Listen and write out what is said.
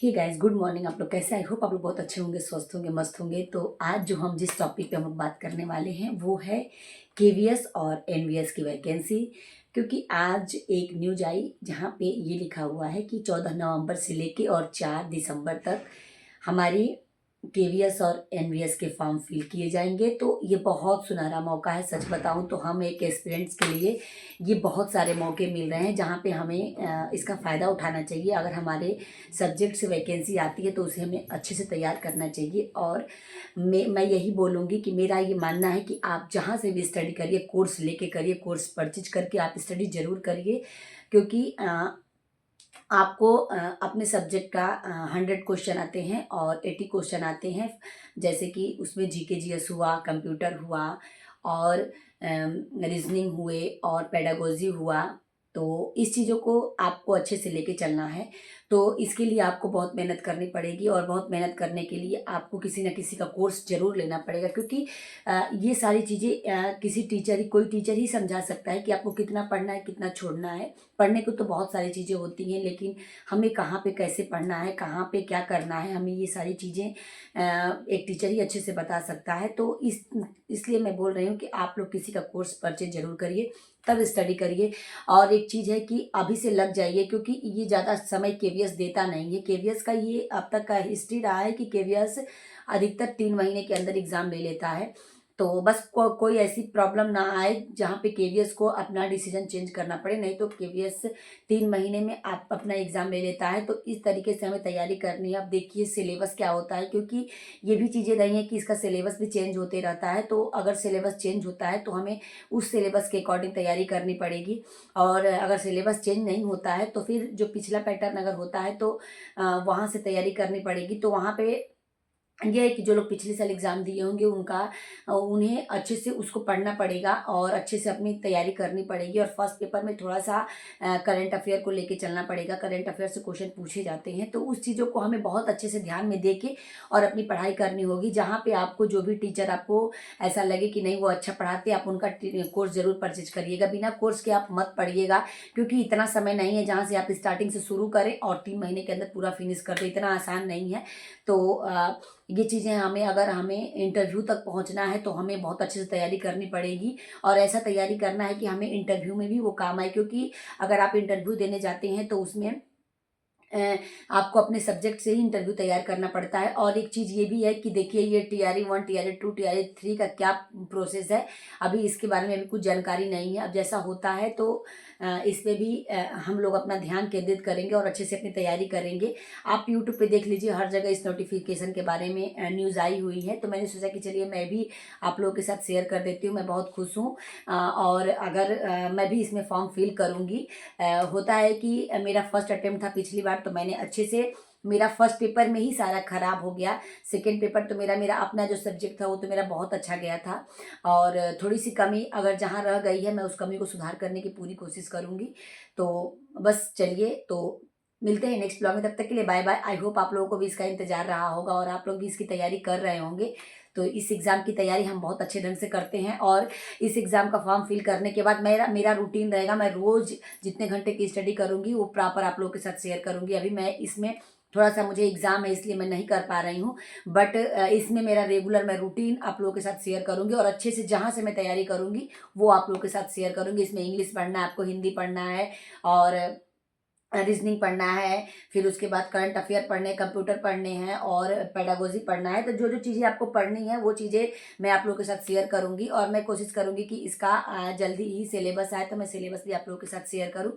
Hey guys, good morning. आप लोग कैसे? आई होप आप लोग बहुत अच्छे होंगे, स्वस्थ होंगे, मस्त होंगे। तो आज जो हम जिस टॉपिक पे हम लोग बात करने वाले हैं वो है केवीएस और एनवीएस की वैकेंसी। क्योंकि आज एक न्यूज आई जहाँ पे ये लिखा हुआ है कि 14 नवंबर से लेके और 4 दिसंबर तक हमारी केवीएस और एनवीएस के फॉर्म फिल किए जाएंगे। तो ये बहुत सुनहरा मौका है। सच बताऊं तो हम एक एस्पिरेंट्स के लिए ये बहुत सारे मौके मिल रहे हैं जहाँ पे हमें इसका फ़ायदा उठाना चाहिए। अगर हमारे सब्जेक्ट से वैकेंसी आती है तो उसे हमें अच्छे से तैयार करना चाहिए। और मैं यही बोलूँगी कि मेरा ये मानना है कि आप जहाँ से भी स्टडी करिए, कोर्स लेके करिए, कोर्स परचेज करके आप स्टडी ज़रूर करिए। क्योंकि आपको अपने सब्जेक्ट का 100 क्वेश्चन आते हैं और 80 क्वेश्चन आते हैं। जैसे कि उसमें जीके जीएस हुआ, कंप्यूटर हुआ और रीजनिंग हुए और पेडागोजी हुआ। तो इस चीज़ों को आपको अच्छे से लेके चलना है। तो इसके लिए आपको बहुत मेहनत करनी पड़ेगी और बहुत मेहनत करने के लिए आपको किसी न किसी का कोर्स ज़रूर लेना पड़ेगा। क्योंकि ये सारी चीज़ें किसी टीचर ही कोई टीचर ही समझा सकता है कि आपको कितना पढ़ना है, कितना छोड़ना है। पढ़ने को तो बहुत सारी चीज़ें होती हैं, लेकिन हमें कहाँ पे कैसे पढ़ना है, कहाँ पे क्या करना है, हमें ये सारी चीज़ें एक टीचर ही अच्छे से बता सकता है। तो इसलिए मैं बोल रही हूँ कि आप लोग किसी का कोर्स परचेज ज़रूर करिए, तब स्टडी करिए। और एक चीज़ है कि अभी से लग जाइए, क्योंकि ये ज़्यादा समय केवीएस देता नहीं है। केवीएस का ये अब तक का हिस्ट्री रहा है कि केवीएस अधिकतर 3 महीने के अंदर एग्ज़ाम ले लेता है। तो बस कोई ऐसी प्रॉब्लम ना आए जहाँ पे केवीएस को अपना डिसीजन चेंज करना पड़े। नहीं तो केवीएस 3 महीने में आप अपना एग्ज़ाम ले लेता है। तो इस तरीके से हमें तैयारी करनी है। अब देखिए सिलेबस क्या होता है, क्योंकि ये भी चीज़ें रही हैं कि इसका सिलेबस भी चेंज होते रहता है। तो अगर सिलेबस चेंज होता है तो हमें उस सिलेबस के अकॉर्डिंग तैयारी करनी पड़ेगी। और अगर सिलेबस चेंज नहीं होता है तो फिर जो पिछला पैटर्न अगर होता है तो वहाँ से तैयारी करनी पड़ेगी। तो वहाँ पे ये है कि जो लोग पिछले साल एग्ज़ाम दिए होंगे उनका उन्हें अच्छे से उसको पढ़ना पड़ेगा और अच्छे से अपनी तैयारी करनी पड़ेगी। और फर्स्ट पेपर में थोड़ा-सा करंट अफ़ेयर को लेके चलना पड़ेगा। करंट अफ़ेयर से क्वेश्चन पूछे जाते हैं, तो उस चीज़ों को हमें बहुत अच्छे से ध्यान में दे के और अपनी पढ़ाई करनी होगी। जहाँ पे आपको जो भी टीचर आपको ऐसा लगे कि नहीं वो अच्छा पढ़ाते, आप उनका कोर्स ज़रूर परचेज़ करिएगा। बिना कोर्स के आप मत पढ़िएगा, क्योंकि इतना समय नहीं है जहाँ से आप स्टार्टिंग से शुरू करें और 3 महीने के अंदर पूरा फिनिश कर दें। इतना आसान नहीं है। तो ये चीज़ें अगर हमें इंटरव्यू तक पहुंचना है तो हमें बहुत अच्छे से तैयारी करनी पड़ेगी। और ऐसा तैयारी करना है कि हमें इंटरव्यू में भी वो काम आए। क्योंकि अगर आप इंटरव्यू देने जाते हैं तो उसमें अ, आपको अपने सब्जेक्ट से ही इंटरव्यू तैयार करना पड़ता है। और एक चीज़ ये भी है कि देखिए ये टीआरई 1, टीआरई 2, टीआरई 3 का क्या प्रोसेस है, अभी इसके बारे में अभी कुछ जानकारी नहीं है। अब जैसा होता है तो इस पे भी हम लोग अपना ध्यान केंद्रित करेंगे और अच्छे से अपनी तैयारी करेंगे। आप यूट्यूब पे देख लीजिए, हर जगह इस नोटिफिकेशन के बारे में न्यूज़ आई हुई है। तो मैंने सोचा कि चलिए मैं भी आप लोगों के साथ शेयर कर देती हूँ। मैं बहुत खुश हूँ और अगर मैं भी इसमें फॉर्म फिल करूँगी। होता है कि मेरा फर्स्ट अटेम्प्ट था पिछली बार, तो मैंने अच्छे से मेरा फर्स्ट पेपर में ही सारा खराब हो गया। सेकंड पेपर तो मेरा मेरा अपना जो सब्जेक्ट था वो तो मेरा बहुत अच्छा गया था। और थोड़ी सी कमी अगर जहाँ रह गई है मैं उस कमी को सुधार करने की पूरी कोशिश करूँगी। तो बस चलिए, तो मिलते हैं नेक्स्ट ब्लॉग में। तब तक के लिए बाय बाय। आई होप आप लोगों को भी इसका इंतजार रहा होगा और आप लोग भी इसकी तैयारी कर रहे होंगे। तो इस एग्ज़ाम की तैयारी हम बहुत अच्छे ढंग से करते हैं। और इस एग्ज़ाम का फॉर्म फिल करने के बाद मेरा मेरा रूटीन रहेगा। मैं रोज़ जितने घंटे की स्टडी करूँगी वो प्रॉपर आप लोगों के साथ शेयर करूँगी। अभी मैं इसमें थोड़ा-सा मुझे एग्ज़ाम है इसलिए मैं नहीं कर पा रही हूँ। बट इसमें मेरा रेगुलर मैं रूटीन आप लोगों के साथ शेयर करूँगी और अच्छे से जहाँ से मैं तैयारी करूँगी वो आप लोगों के साथ शेयर करूँगी। इसमें इंग्लिश पढ़ना है, आपको हिंदी पढ़ना है और रीजनिंग पढ़ना है, फिर उसके बाद करंट अफेयर पढ़ने हैं, कंप्यूटर पढ़ने हैं और पेडागोजी पढ़ना है। तो जो-जो चीज़ें आपको पढ़नी है वो चीज़ें मैं आप लोगों के साथ शेयर करूँगी। और मैं कोशिश करूँगी कि इसका जल्दी ही सिलेबस आए तो मैं सिलेबस भी आप लोगों के साथ शेयर करूँ।